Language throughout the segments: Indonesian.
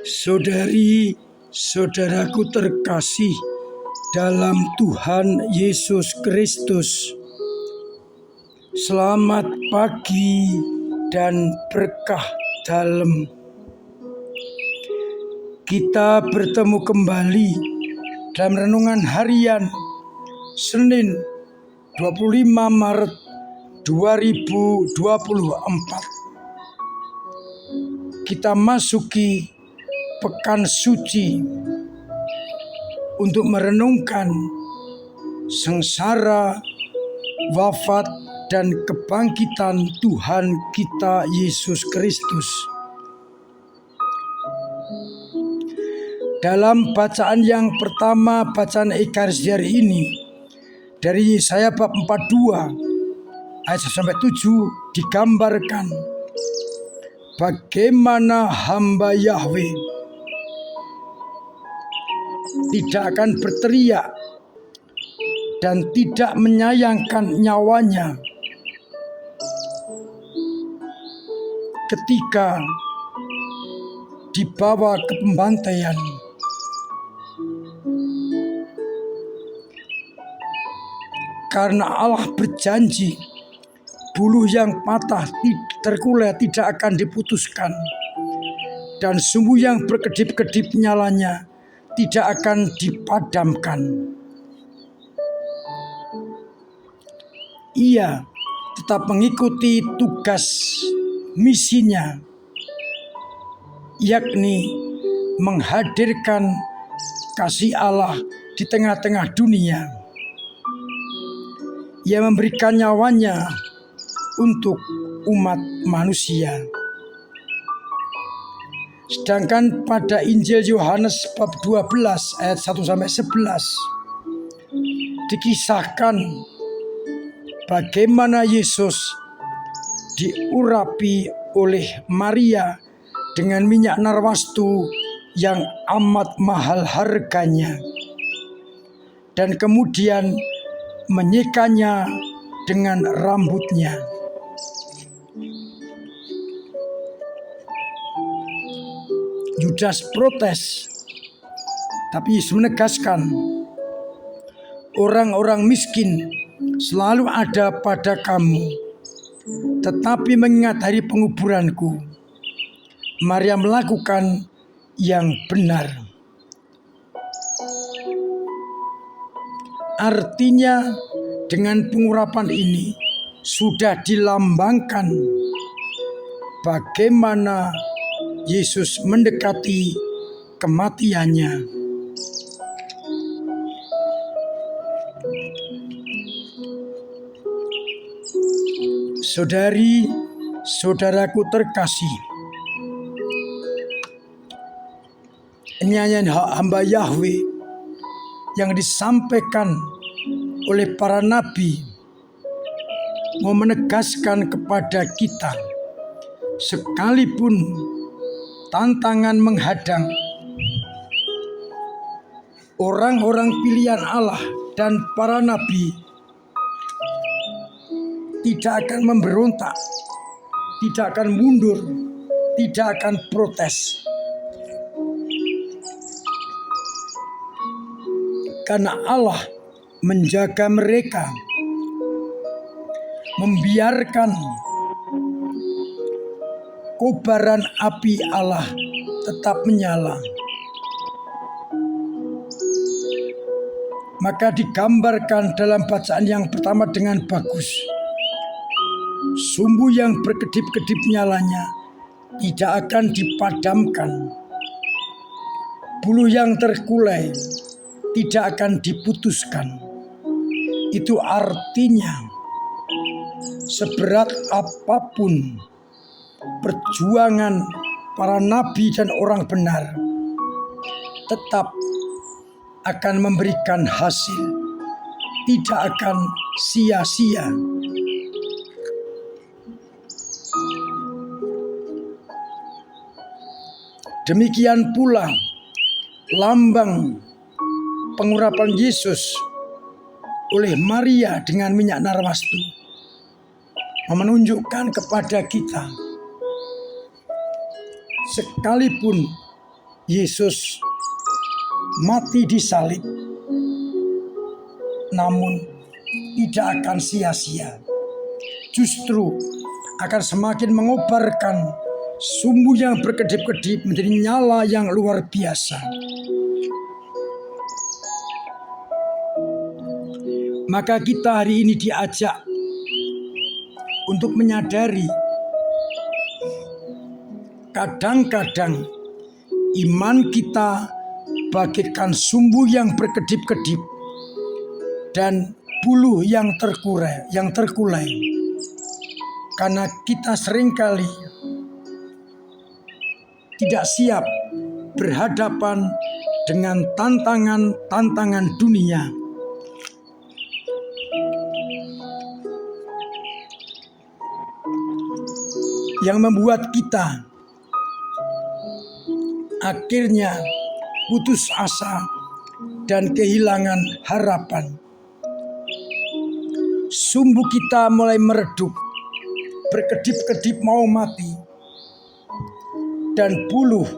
Saudari-saudaraku terkasih dalam Tuhan Yesus Kristus, selamat pagi dan berkah dalam. Kita bertemu kembali dalam renungan harian Senin 25 Maret 2024. Kita masuki pekan suci untuk merenungkan sengsara, wafat, dan kebangkitan Tuhan kita Yesus Kristus. Dalam bacaan yang pertama, bacaan Ekaristi hari ini dari Yesaya bab 42 ayat 1-7 digambarkan bagaimana hamba Yahweh tidak akan berteriak dan tidak menyayangkan nyawanya ketika dibawa ke pembantaian. Karena Allah berjanji buluh yang patah terkulai tidak akan diputuskan, dan sumbu yang berkedip-kedip nyalanya tidak akan dipadamkan. Ia tetap mengikuti tugas misinya, yakni menghadirkan kasih Allah di tengah-tengah dunia. Ia memberikan nyawanya untuk umat manusia. Sedangkan pada Injil Yohanes bab 12 ayat 1-11 dikisahkan bagaimana Yesus diurapi oleh Maria dengan minyak narwastu yang amat mahal harganya, dan kemudian menyekanya dengan rambutnya. Yudas protes, tapi Yesus menegaskan, orang-orang miskin selalu ada pada kamu, tetapi mengingat hari penguburanku, Maria melakukan yang benar. Artinya, dengan pengurapan ini sudah dilambangkan bagaimana Yesus mendekati kematiannya. Saudari-saudaraku terkasih, nyanyian hamba Yahweh yang disampaikan oleh para nabi mau menegaskan kepada kita, sekalipun tantangan menghadang, orang-orang pilihan Allah dan para nabi tidak akan memberontak, tidak akan mundur, tidak akan protes. Karena Allah menjaga mereka, membiarkan kobaran api Allah tetap menyala. Maka digambarkan dalam bacaan yang pertama dengan bagus. Sumbu yang berkedip-kedip nyalanya tidak akan dipadamkan. Buluh yang terkulai tidak akan diputuskan. Itu artinya seberat apapun perjuangan para nabi dan orang benar, tetap akan memberikan hasil, tidak akan sia-sia. Demikian pula lambang pengurapan Yesus oleh Maria dengan minyak narwastu menunjukkan kepada kita, sekalipun Yesus mati di salib, namun tidak akan sia-sia. Justru akan semakin mengobarkan sumbu yang berkedip-kedip menjadi nyala yang luar biasa. Maka kita hari ini diajak untuk menyadari kadang-kadang iman kita bagaikan sumbu yang berkedip-kedip dan buluh yang terkulai. Karena kita seringkali tidak siap berhadapan dengan tantangan dunia. Yang membuat kita akhirnya putus asa dan kehilangan harapan. Sumbu kita mulai meredup, berkedip-kedip mau mati, dan buluh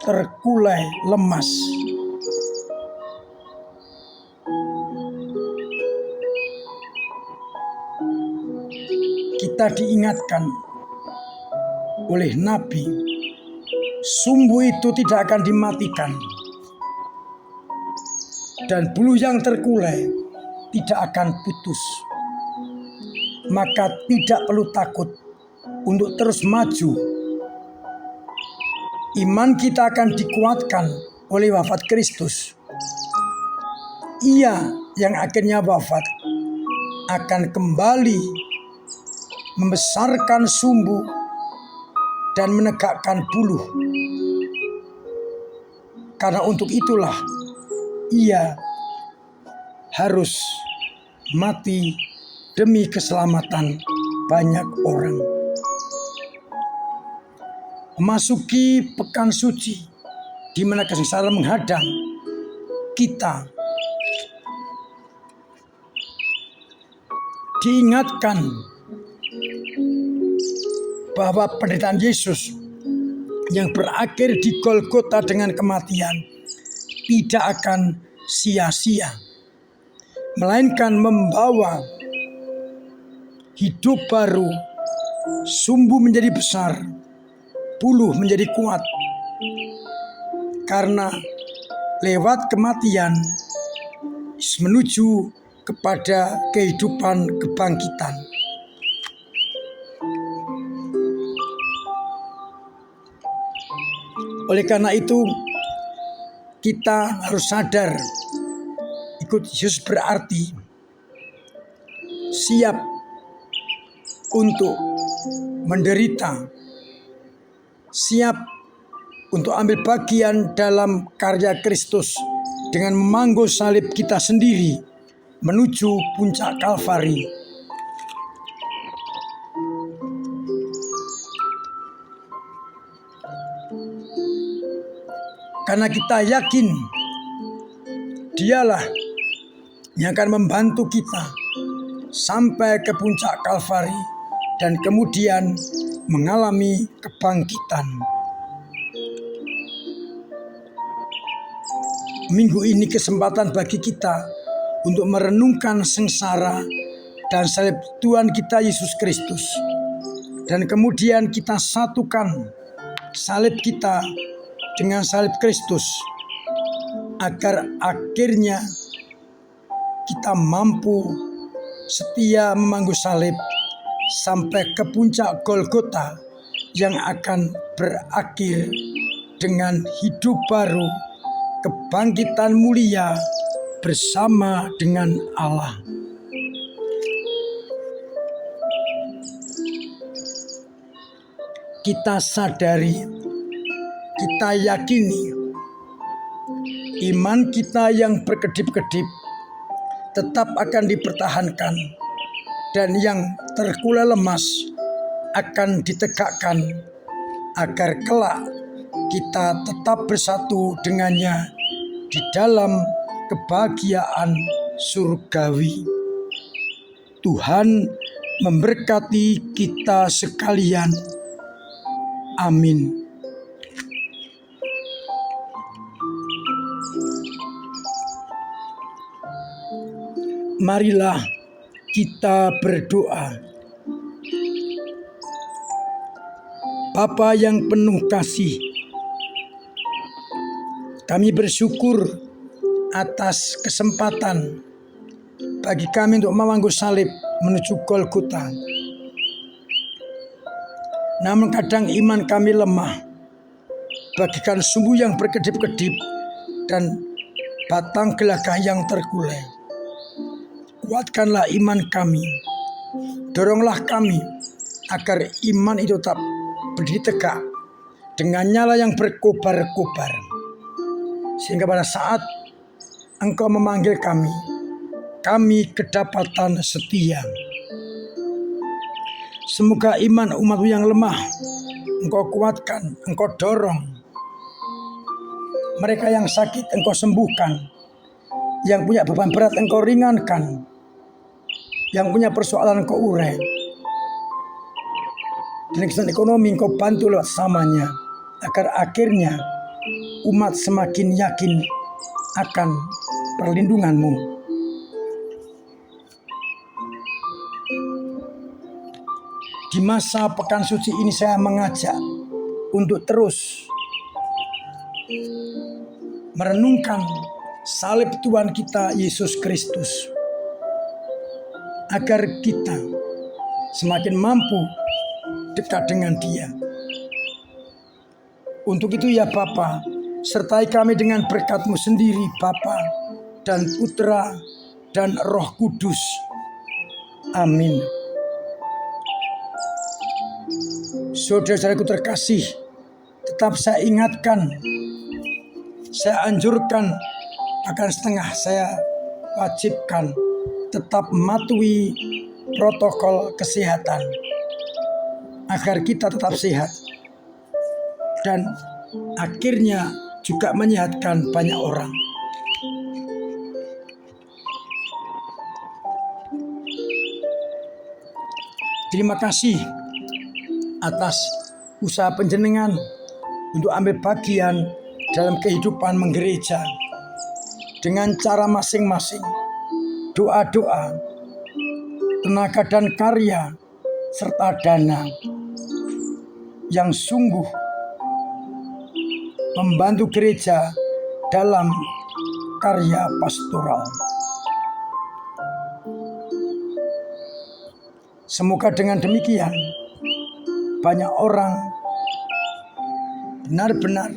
terkulai lemas. Kita diingatkan oleh Nabi, sumbu itu tidak akan dimatikan, dan buluh yang terkulai tidak akan putus. Maka tidak perlu takut untuk terus maju. Iman kita akan dikuatkan oleh wafat Kristus. Ia yang akhirnya wafat akan kembali membesarkan sumbu dan menegakkan buluh. Karena untuk itulah ia harus mati demi keselamatan banyak orang. Memasuki pekan suci di mana kesengsaraan menghadang kita, diingatkan bahwa penderitaan Yesus yang berakhir di Golgota dengan kematian tidak akan sia-sia, melainkan membawa hidup baru, sumbu menjadi besar, buluh menjadi kuat. Karena lewat kematian menuju kepada kehidupan kebangkitan. Oleh karena itu, kita harus sadar, ikut Yesus berarti siap untuk menderita, siap untuk ambil bagian dalam karya Kristus dengan memangku salib kita sendiri menuju puncak Kalvari. Karena kita yakin Dialah yang akan membantu kita sampai ke puncak Kalvari dan kemudian mengalami kebangkitan. Minggu ini kesempatan bagi kita untuk merenungkan sengsara dan salib Tuhan kita Yesus Kristus. Dan kemudian kita satukan salib kita dengan salib Kristus, agar akhirnya kita mampu setia memangku salib sampai ke puncak Golgota yang akan berakhir dengan hidup baru, kebangkitan mulia bersama dengan Allah. Kita sadari, kita yakini iman kita yang berkedip-kedip tetap akan dipertahankan dan yang terkulai lemas akan ditegakkan agar kelak kita tetap bersatu dengannya di dalam kebahagiaan surgawi. Tuhan memberkati kita sekalian. Amin. Marilah kita berdoa. Bapa yang penuh kasih, kami bersyukur atas kesempatan bagi kami untuk memangku salib menuju Golgota. Namun kadang iman kami lemah, bagikan sumbu yang berkedip-kedip dan batang gelagah yang terkulai. Kuatkanlah iman kami, doronglah kami agar iman itu tetap berdiri tegak dengan nyala yang berkobar-kobar, sehingga pada saat Engkau memanggil kami kedapatan setia. Semoga iman umat-Mu yang lemah Engkau kuatkan, Engkau dorong. Mereka yang sakit Engkau sembuhkan, yang punya beban berat Engkau ringankan, yang punya persoalan Engkau urai. Dan kesulitan ekonomi Engkau bantu lewat samanya, agar akhirnya umat semakin yakin akan perlindungan-Mu. Di masa pekan suci ini saya mengajak untuk terus merenungkan salib Tuhan kita Yesus Kristus, agar kita semakin mampu dekat dengan Dia. Untuk itu ya Bapa, sertai kami dengan berkat-Mu sendiri Bapa dan Putra dan Roh Kudus. Amin. Saudara-saudaraku terkasih, tetap saya ingatkan, saya anjurkan, akan setengah saya wajibkan tetap mematuhi protokol kesehatan agar kita tetap sehat dan akhirnya juga menyehatkan banyak orang. Terima kasih atas usaha panjenengan untuk ambil bagian dalam kehidupan menggereja dengan cara masing-masing, doa-doa, tenaga dan karya, serta dana yang sungguh membantu gereja dalam karya pastoral. Semoga dengan demikian banyak orang benar-benar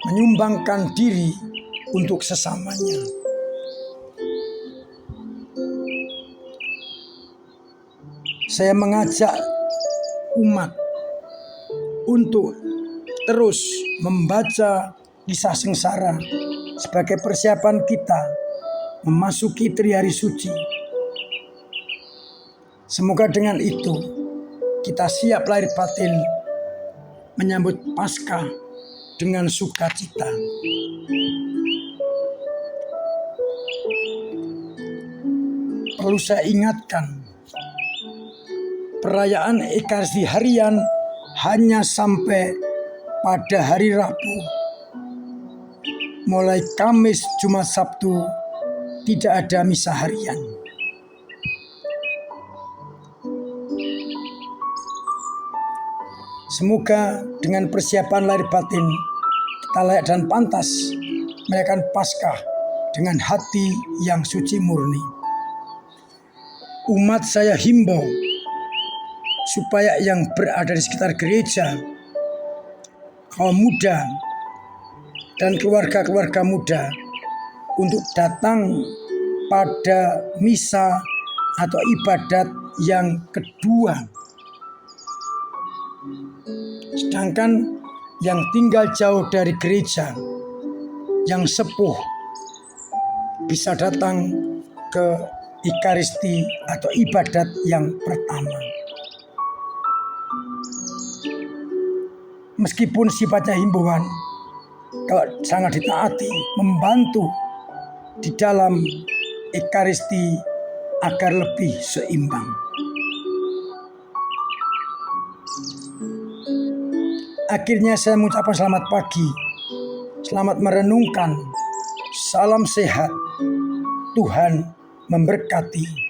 menyumbangkan diri untuk sesamanya. Saya mengajak umat untuk terus membaca kisah sengsara sebagai persiapan kita memasuki Trihari Suci. Semoga dengan itu kita siap lahir batin menyambut Paskah dengan sukacita. Perlu saya ingatkan, perayaan Ekaristi harian hanya sampai pada hari Rabu. Mulai Kamis, Jumat, Sabtu tidak ada misa harian. Semoga dengan persiapan lahir batin kita layak dan pantas merayakan Paskah dengan hati yang suci murni. Umat saya himbau supaya yang berada di sekitar gereja, kaum muda dan keluarga-keluarga muda untuk datang pada misa atau ibadat yang kedua. Sedangkan yang tinggal jauh dari gereja, yang sepuh, bisa datang ke Ekaristi atau ibadat yang pertama. Meskipun sifatnya himbauan, kalau sangat ditaati, membantu di dalam Ekaristi agar lebih seimbang. Akhirnya saya mengucapkan selamat pagi, selamat merenungkan, salam sehat, Tuhan memberkati.